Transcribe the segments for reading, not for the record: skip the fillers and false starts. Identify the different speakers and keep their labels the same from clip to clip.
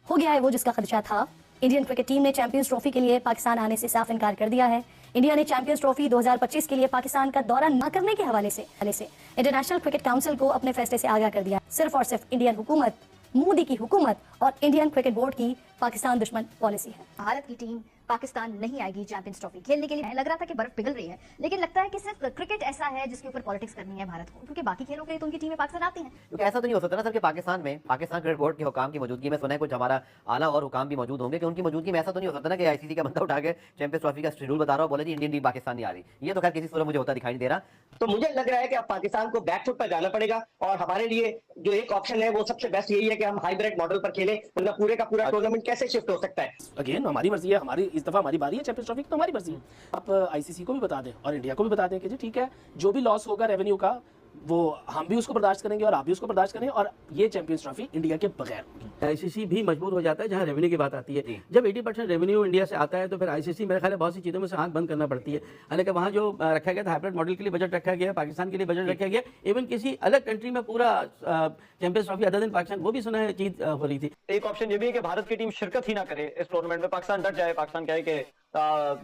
Speaker 1: हो गया है वो जिसका खदशा था। इंडियन क्रिकेट टीम ने चैंपियंस ट्रॉफी के लिए पाकिस्तान आने से साफ इनकार कर दिया है। इंडिया ने चैंपियंस ट्रॉफी 2025 के लिए पाकिस्तान का दौरा न करने के हवाले से इंटरनेशनल क्रिकेट काउंसिल को अपने फैसले से आगाह कर दिया। सिर्फ और सिर्फ इंडियन हुकूमत, मोदी की हुकूमत और इंडियन क्रिकेट बोर्ड की पाकिस्तान दुश्मन पॉलिसी है।
Speaker 2: भारत की टीम पाकिस्तान नहीं आएगी चैंपियंस ट्रॉफी खेलने के लिए। लग रहा था कि बर्फ पिघल रही है, लेकिन लगता है कि सिर्फ क्रिकेट ऐसा है जिसके ऊपर पॉलिटिक्स करनी है भारत को, क्योंकि बाकी खेलों के लिए तो उनकी टीमें पाकिस्तान आती हैं।
Speaker 3: क्योंकि ऐसा तो नहीं हो सकता ना सर कि पाकिस्तान क्रिकेट बोर्ड के हुकाम की मौजूदगी में, सुना है कुछ हमारा आला और हुकाम भी मौजूद होंगे, कि उनकी मौजूदगी में ऐसा तो नहीं हो सकता ना कि आईसीसी का बंदा उठा के चैंपियंस ट्रॉफी का शेड्यूल बता रहा हो, बोले जी इंडियन टीम पाकिस्तान नहीं आ रही। ये तो खैर किसी सूरत मुझे होता दिखाई नहीं दे रहा।
Speaker 4: तो मुझे लग रहा है कि अब पाकिस्तान को बैकफुट पर जाना पड़ेगा और हमारे लिए जो एक ऑप्शन है वो सबसे बेस्ट यही है कि हम हाइब्रिड मॉडल पर खेलें, वरना पूरे का पूरा टूर्नामेंट कैसे शिफ्ट हो सकता है।
Speaker 5: अगेन हमारी मर्जी है, हमारी इस दफा हमारी बारी है चैंपियंस ट्रॉफी, तो हमारी मर्जी है। आप आईसीसी को भी बता दें और इंडिया को भी बता दें कि जी ठीक है, जो भी लॉस होगा रेवेन्यू का वो हम भी उसको बर्दाश्त करेंगे और आप भी उसको बर्दाश्त करें, और ये चैंपियंस ट्रॉफी इंडिया के बगैर होगी।
Speaker 6: आईसीसी भी मजबूर हो जाता है जहां रेवेन्यू की बात आती है। जब 80% रेवेन्यू इंडिया से आता है तो फिर आईसीसी मेरे ख्याल है बहुत सी चीज़ों में से आंख बंद करना पड़ती है। हालांकि वहाँ जो रखा गया था हाइब्रिड मॉडल के लिए बजट रखा गया, पाकिस्तान के लिए बजट रखा गया, इवन किसी अलग कंट्री में पूरा champions trophy other than Pakistan वो भी सुना है चीज हो रही थी।
Speaker 7: एक ऑप्शन ये भी है कि भारत की टीम शिरकत ही ना करे इस टूर्नामेंट में, पाकिस्तान डट जाए, पाकिस्तान कहे कि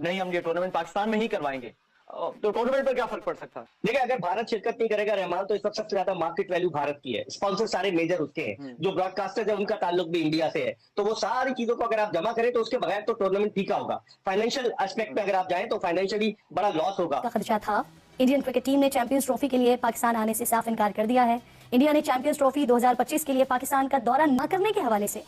Speaker 7: नहीं हम ये टूर्नामेंट पाकिस्तान में ही करवाएंगे, तो टूर्नामेंट पर क्या फर्क पड़ सकता है?
Speaker 4: देखिए, अगर भारत शिरकत नहीं करेगा रहमान, तो इस वक्त सबसे ज्यादा मार्केट वैल्यू भारत की है, स्पॉन्सर सारे मेजर उसके हैं, जो ब्रॉडकास्टर है उनका ताल्लुक भी इंडिया से है, तो वो सारी चीजों को अगर आप जमा करें तो उसके बगैर तो टूर्नामेंट फीका होगा। फाइनेंशियल एस्पेक्ट में अगर आप जाएं तो फाइनेंशियली बड़ा लॉस होगा।
Speaker 1: खदशा था। इंडियन क्रिकेट टीम ने चैंपियंस ट्रॉफी के लिए पाकिस्तान आने से साफ इनकार कर दिया है। इंडिया ने चैंपियंस ट्रॉफी 2025 के लिए पाकिस्तान का दौरा न करने के हवाले से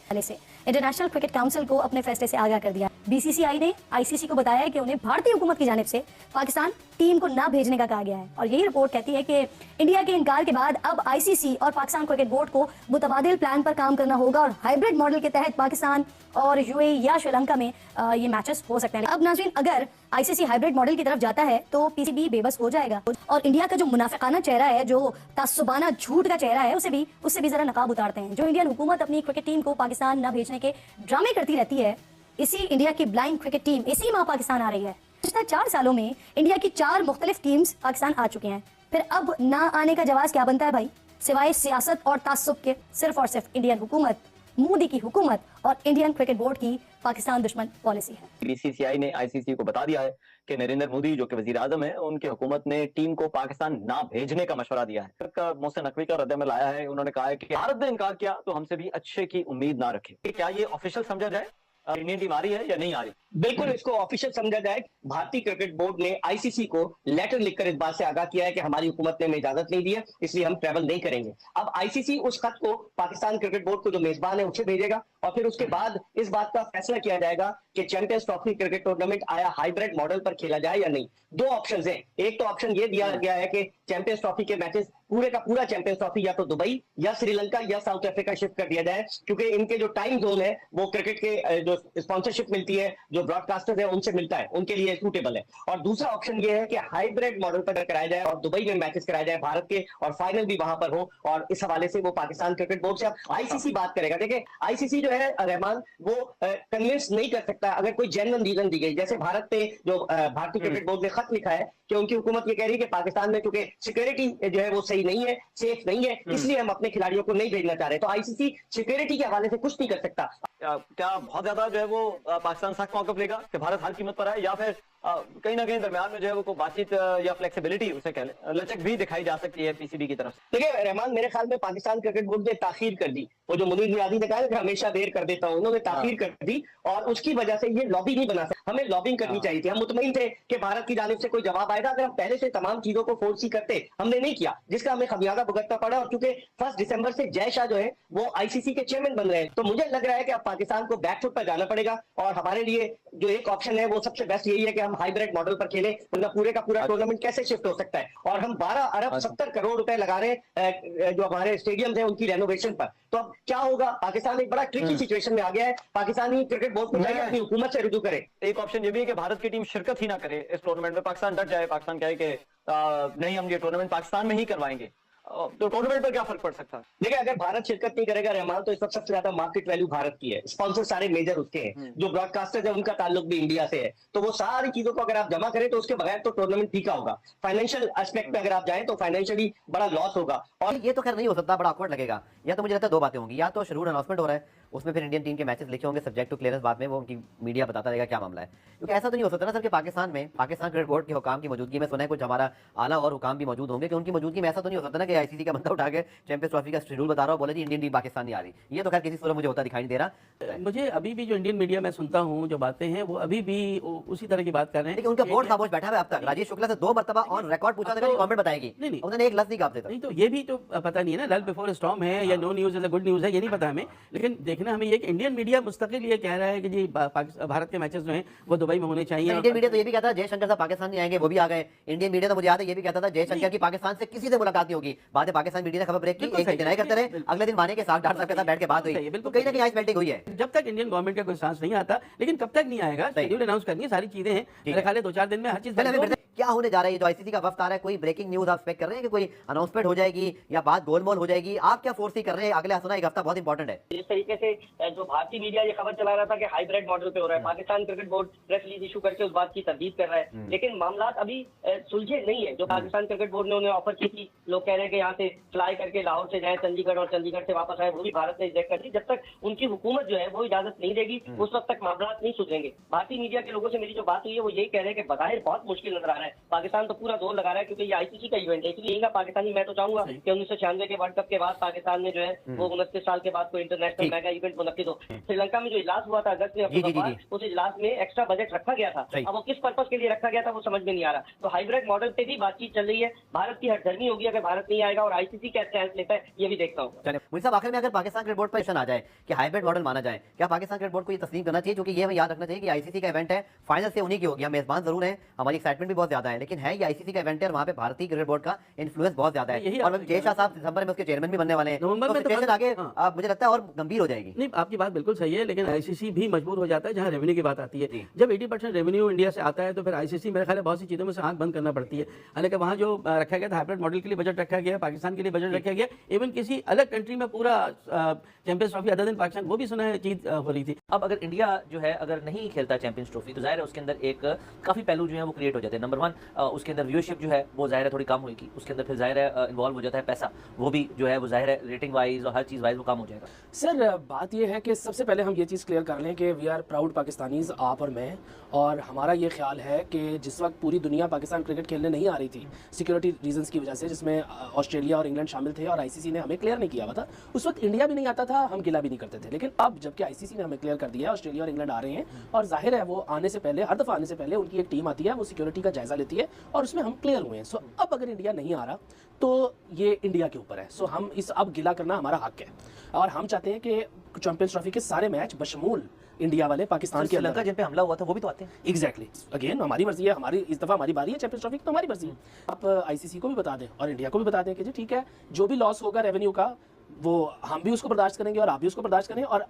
Speaker 1: इंटरनेशनल क्रिकेट काउंसिल को अपने फैसले से आगाह कर दिया। बीसीसीआई ने आईसीसी को बताया है कि उन्हें भारतीय हुकूमत की जानिब से पाकिस्तान टीम को न भेजने का कहा गया है, और यही रिपोर्ट कहती है कि इंडिया के इनकार के बाद अब आईसीसी और पाकिस्तान क्रिकेट बोर्ड को मुतबादिल प्लान पर काम करना होगा और हाइब्रिड मॉडल के तहत पाकिस्तान और यूएई या श्रीलंका में ये मैचेस हो सकते हैं। अब नाज़रीन, अगर आईसीसी हाइब्रिड मॉडल की तरफ जाता है तो पीसीबी बेबस हो जाएगा और इंडिया का जो मुनाफिकाना चेहरा है, जो तासुबाना झूठ का चेहरा है, उसे भी जरा नकाब उतारते हैं। जो इंडियन हुकूमत अपनी क्रिकेट टीम को पाकिस्तान न भेजने के ड्रामे करती रहती है, इसी इंडिया की ब्लाइंड क्रिकेट टीम इसी माह पाकिस्तान आ रही है। पिछले 4 सालों में इंडिया की 4 मुख्तलिफ टीम्स पाकिस्तान आ चुकी हैं। फिर अब ना आने का जवाब क्या बनता है भाई, सिवाय सियासत और तासुब के? सिर्फ और सिर्फ इंडियन हुकूमत, मोदी की हुकूमत और इंडियन क्रिकेट बोर्ड की पाकिस्तान दुश्मन पॉलिसी है।
Speaker 7: बीसीसीआई ने आईसीसी को बता दिया है कि नरेंद्र मोदी जो कि वजीर आजम है, उनकी हुकूमत ने टीम को पाकिस्तान ना भेजने का मशवरा दिया है। मोहसिन नकवी का रद्द-ए-अमल आया है, उन्होंने कहा है कि भारत ने इनकार किया तो हमसे भी अच्छे की उम्मीद ना रखे। क्या ये ऑफिशियल समझा जाए इंडियन टीम आ रही है या नहीं आ रही?
Speaker 4: बिल्कुल इसको ऑफिशियल समझा जाए। भारतीय क्रिकेट बोर्ड ने आईसीसी को लेटर लिखकर इस बात से आगाह किया है कि हमारी हुकूमत ने हमें इजाजत नहीं दी है, इसलिए हम ट्रैवल नहीं करेंगे। अब आईसीसी उस खत को पाकिस्तान क्रिकेट बोर्ड को जो मेजबान है उसे भेजेगा और फिर उसके बाद इस बात का फैसला किया जाएगा कि चैंपियंस ट्रॉफी क्रिकेट टूर्नामेंट आया हाइब्रिड मॉडल पर खेला जाए या नहीं। 2 ऑप्शन हैं। एक तो ऑप्शन ये दिया गया है कि चैंपियंस ट्रॉफी के मैचेस पूरे का पूरा चैंपियंस ट्रॉफी या तो दुबई या श्रीलंका या साउथ अफ्रीका शिफ्ट कर दिया जाए, क्योंकि इनके जो टाइम जोन है वो क्रिकेट के जो स्पॉन्सरशिप मिलती है, जो ब्रॉडकास्टर है उनसे मिलता है, उनके लिए सूटेबल है। और दूसरा ऑप्शन ये है कि हाइब्रिड मॉडल पर कराया जाए और दुबई में मैचेस कराया जाए भारत के, और फाइनल भी वहां पर हो, और इस हवाले से वो पाकिस्तान क्रिकेट बोर्ड से अब आईसीसी बात करेगा। देखिए, आईसीसी जो है रहमान, वो कन्विंस नहीं कर सकता अगर कोई जेन्युइन रीजन दी गई। जैसे भारत पे जो भारतीय क्रिकेट बोर्ड ने खत लिखा है कि उनकी हुकूमत ये कह रही है कि पाकिस्तान में क्योंकि सिक्योरिटी जो है वो सही नहीं है, सेफ नहीं है, इसलिए हम अपने खिलाड़ियों को नहीं भेजना चाह रहे। तो आईसीसी सिक्योरिटी के हवाले से कुछ नहीं कर सकता।
Speaker 7: क्या बहुत ज्यादा जो है वो पाकिस्तान सख्त मौकफ लेगा कि भारत हर कीमत पर आए, या फिर कहीं ना कहीं दरमियान में जो है वो बातचीत या फ्लेक्सिबिलिटी, उसे कह लें, लचक भी दिखाई जा सकती है पीसीबी की तरफ से?
Speaker 4: देखिए रहमान, मेरे ख्याल में पाकिस्तान क्रिकेट बोर्ड ने ताखीर कर दी। वो जो मुनीर नियाज़ी ने कहा कि हमेशा देर कर देता हूं, उन्होंने ताखीर कर दी और उसकी वजह से ये लॉबी नहीं बना सकते। हमें लॉबिंग करनी चाहिए थी। हम मुतमईन थे कि भारत की जानिब से कोई जवाब आएगा। अगर हम पहले से तमाम चीजों को फोर्स करते, हमने नहीं किया, जिसका हमें खमियाजा भुगतना पड़ा। और चूंकि 1 दिसंबर से जय शाह जो है वो आईसीसी के चेयरमैन बन रहे हैं, तो मुझे लग रहा है कि अब पाकिस्तान को बैकफुट पर जाना पड़ेगा और हमारे लिए जो एक ऑप्शन है वो सबसे बेस्ट यही है कि हम हाइब्रिड मॉडल पर खेलें, वरना पूरे का पूरा टूर्नामेंट कैसे शिफ्ट हो सकता है। और हम 12 अरब 70 करोड़ रुपए लगा रहे हैं जो हमारे स्टेडियम है उनकी रेनोवेशन पर। तो अब क्या होगा? पाकिस्तान एक बड़ा ट्रिकी सिचुएशन में आ गया है। पाकिस्तानी क्रिकेट बोर्ड को चाहिए अपनी हुकूमत से रुजू करे।
Speaker 7: एक ऑप्शन ये भी है कि भारत की टीम शिरकत ही ना करे इस टूर्नामेंट में, पाकिस्तान डट जाए, पाकिस्तान कहे कि नहीं हम ये टूर्नामेंट पाकिस्तान में ही करवाएंगे, तो टूर्नामेंट पर क्या फर्क पड़ सकता है?
Speaker 4: देखिए, अगर भारत शिरकत नहीं करेगा रहमान, तो इस वक्त सबसे ज्यादा मार्केट वैल्यू भारत की है, स्पॉन्सर सारे मेजर उसके हैं, जो ब्रॉडकास्टर है उनका ताल्लुक भी इंडिया से है, तो वो सारी चीजों को अगर आप जमा करें तो उसके बगैर तो टूर्नामेंट फीका होगा। फाइनेंशियल एस्पेक्ट में अगर आप जाएं तो फाइनेंशियली बड़ा लॉस होगा।
Speaker 3: और ये तो खैर नहीं हो सकता, बड़ा ऑकवर्ड लगेगा। या तो मुझे लगता है 2 बातें होंगी, या तो शेड्यूल अनाउंसमेंट हो रहा है, उसमें फिर इंडियन टीम के मैचेस लिखे होंगे सब्जेक्ट टू क्लियरेंस, बाद में वो उनकी मीडिया बताता रहेगा क्या मामला है। क्योंकि ऐसा तो नहीं हो सकता ना सर कि पाकिस्तान क्रिकेट बोर्ड के हुकाम की मौजूदगी में, सुना है कुछ हमारा आला और हुकाम भी मौजूद होंगे, कि उनकी मौजूदगी में ऐसा तो नहीं हो सकता ना कि आईसीसी का बंदा उठा के चैंपियंस ट्रॉफी का शेड्यूल बता रहा हो, बोले जी इंडियन टीम पाकिस्तान नहीं आ रही। ये तो खैर किसी सूरत मुझे होता दिखाई नहीं दे रहा।
Speaker 6: मुझे अभी भी जो इंडियन मीडिया में सुनता हूँ जो बातें हैं वो अभी भी उसी तरह की बात कर रहे हैं।
Speaker 3: लेकिन उनका बोर्ड खामोश बैठा है अब तक। राजेश शुक्ला से 2 मरतबा ऑन रिकॉर्ड पूछा था, कमेंट बताएगी,
Speaker 6: नहीं
Speaker 3: उन्होंने एक लफ्ज नहीं कहा आपसे।
Speaker 6: नहीं तो ये भी तो पता नहीं है ना, लल बिफोर स्टॉर्म है या no news is good news है, ये नहीं पता हमें। लेकिन देखना हमें ये कि इंडियन मीडिया मुस्तकिल ये कह रहा है कि जी भारत के मैचेस जो हैं वो दुबई में होने चाहिए।
Speaker 3: इंडियन मीडिया तो ये भी कहता है जयशंकर साहब पाकिस्तान नहीं आएंगे, वो भी आ गए। इंडियन मीडिया तो मुझे याद है ये भी कहता था जयशंकर की पाकिस्तान से किसी से मुलाकात नहीं होगी। बाद में पाकिस्तान मीडिया ने खबर ब्रेक की, एक डिनाई करते रहे, अगले दिन माने के साथ डार साहब के साथ बैठ के बात हुई। बिल्कुल कहीं ना कहीं आइस मेल्टिंग हुई है।
Speaker 6: जब तक इंडियन गवर्नमेंट का कोई सांस नहीं आता, लेकिन कब तक नहीं आएगा, शेड्यूल अनाउंस करनी है, सारी चीजें हैं, मेरे ख्याल है 2-4 दिन में हर चीज।
Speaker 3: क्या होने जा रहा है ये जो आईसीसी का वफ्द आ रहा है, कोई ब्रेकिंग न्यूज आप एक्सपेक्ट कर रहे हैं कि कोई अनाउंसमेंट हो जाएगी या बात गोलमोल हो जाएगी? आप क्या फोर्स कर रहे हैं? अगले सुना एक हफ्ता बहुत इंपॉर्टेंट है।
Speaker 4: जिस तरीके से जो भारतीय मीडिया ये खबर चला रहा था कि हाइब्रिड मॉडल पे हो रहा है, Pakistan cricket board press release issue करके उस बात की तरदीद कर रहा है, लेकिन मामला अभी सुलझे नहीं है। जो पाकिस्तान क्रिकेट बोर्ड ने उन्हें ऑफर की थी, लोग कह रहे हैं कि यहाँ से फ्लाई करके लाहौर से जाए चंडीगढ़ और चंडीगढ़ से वापस आए, वो भी भारत ने रिजेक्ट कर दी। जब तक उनकी हुकूमत जो है वो इजाजत नहीं देगी उस वक्त तक मामला नहीं सुलझेंगे। भारतीय मीडिया के लोगों से मेरी जो बात हुई है वो यही कह रहे हैं कि बज़ाहिर बहुत मुश्किल नजर आ रहा है। पाकिस्तान तो पूरा जोर लगा रहा है क्योंकि ये आईसीसी का इवेंट है, इसलिए यही पाकिस्तानी मैं तो चाहूंगा कि 1996 के वर्ल्ड कप के बाद पाकिस्तान में जो है वो 29 साल के बाद कोई इंटरनेशनल मेगा इवेंट मुनक्किद हो। श्रीलंका में जो इजलास हुआ था अगस्त में, उस इजलास में एक्स्ट्रा बजट रखा गया था। अब वो किस पर्पज के लिए रखा गया था वो समझ में नहीं आ रहा। तो हाइब्रिड मॉडल पे भी बातचीत चल रही है। भारत की हरधर्मी होगी अगर भारत नहीं आएगा, और आईसीसी क्या स्टैंड लेता है ये भी देखता हूँ।
Speaker 3: मुझे साहब आखिर में अगर पाकिस्तान क्रिकेट बोर्ड पर क्वेश्चन आ जाए कि हाइब्रिड मॉडल माना जाए, क्या पाकिस्तान क्रिकेट बोर्ड को ये तस्लीम करना चाहिए? क्योंकि ये हमें याद रखना चाहिए कि आईसीसी का इवेंट है, फाइनल से उन्हीं की होगी। हम मेजबान जरूर हैं, हमारी एक्साइटमेंट भी बहुत ज्यादा है, लेकिन है ये आईसीसी का इवेंट है और वहाँ पे भारतीय क्रिकेट बोर्ड का इन्फ्लुएंस बहुत ज्यादा है। और जय शाह साहब दिसंबर में उसके चेयरमैन भी बनने वाले हैं,
Speaker 6: नवंबर में
Speaker 3: सिचुएशन आगे मुझे लगता है और गंभीर हो जाएगी।
Speaker 6: नहीं, आपकी बात बिल्कुल सही है, लेकिन आईसीसी भी मजबूर हो जाता है जहां रेवेन्यू की बात आती है। जब 80% रेवेन्यू इंडिया से आता है तो फिर आईसीसी मेरे ख्याल है बहुत सी चीज़ों में से आंख बंद करना पड़ती है। हालांकि वहाँ जो रखा गया था हाइब्रिड मॉडल के लिए बजट रखा गया, पाकिस्तान के लिए बजट रखा गया, इवन किसी अलग कंट्री में पूरा champions trophy other than Pakistan वो भी सुना है चीज हो रही थी।
Speaker 8: अब अगर इंडिया जो है अगर नहीं खेलता चैंपियंस ट्रॉफी तो जाहिर है उसके अंदर एक काफ़ी पहलू जो है वो क्रिएट हो जाते हैं। नंबर 1 उसके अंदर व्यूअरशिप जो है वो जाहिर है थोड़ी कम होगी, उसके अंदर फिर जाहिर है इन्वॉल्व हो जाता है पैसा, वो भी जो है वो जाहिर है रेटिंग वाइज और हर चीज़ वाइज वो कम हो जाएगा।
Speaker 5: सर बात ये है कि सबसे पहले हम ये चीज़ क्लियर कर लें कि वी आर प्राउड पाकिस्तानीज, आप और मैं, और हमारा ये ख्याल है कि जिस वक्त पूरी दुनिया पाकिस्तान क्रिकेट खेलने नहीं आ रही थी सिक्योरिटी रीजंस की वजह से, जिसमें ऑस्ट्रेलिया और इंग्लैंड शामिल थे और आईसीसी ने हमें क्लियर नहीं किया हुआ था, उस वक्त इंडिया भी नहीं आता था, हम गिला भी नहीं करते थे। लेकिन अब जबकि आईसीसी ने हमें क्लियर कर दिया है, ऑस्ट्रेलिया और इंग्लैंड आ रहे हैं, और जाहिर है वो आने से पहले, हर दफ़ा आने से पहले उनकी एक टीम आती है, वो सिक्योरिटी का जायजा लेती है और उसमें हम क्लियर हुए हैं। सो अब अगर इंडिया नहीं आ रहा तो ये इंडिया के ऊपर है। सो हम इस अब गिला करना हमारा हक है, और हम चाहते हैं कि चैंपियंस ट्रॉफी के सारे मैच बशमूल इंडिया वाले पाकिस्तान के
Speaker 8: श्रीलंका जिन पे हमला हुआ था वो भी तो आते हैं।
Speaker 5: एग्जैक्टली, अगेन हमारी मर्जी है, हमारी इस दफा हमारी बारी है चैंपियंस ट्रॉफी, तो हमारी मर्जी है। आप आईसीसी को भी बता दें और इंडिया को भी बता दें कि जी ठीक है, जो भी लॉस होगा रेवेन्यू का वो हम भी उसको बर्दाश्त करेंगे और आप भी उसको बर्दाश्त करें, और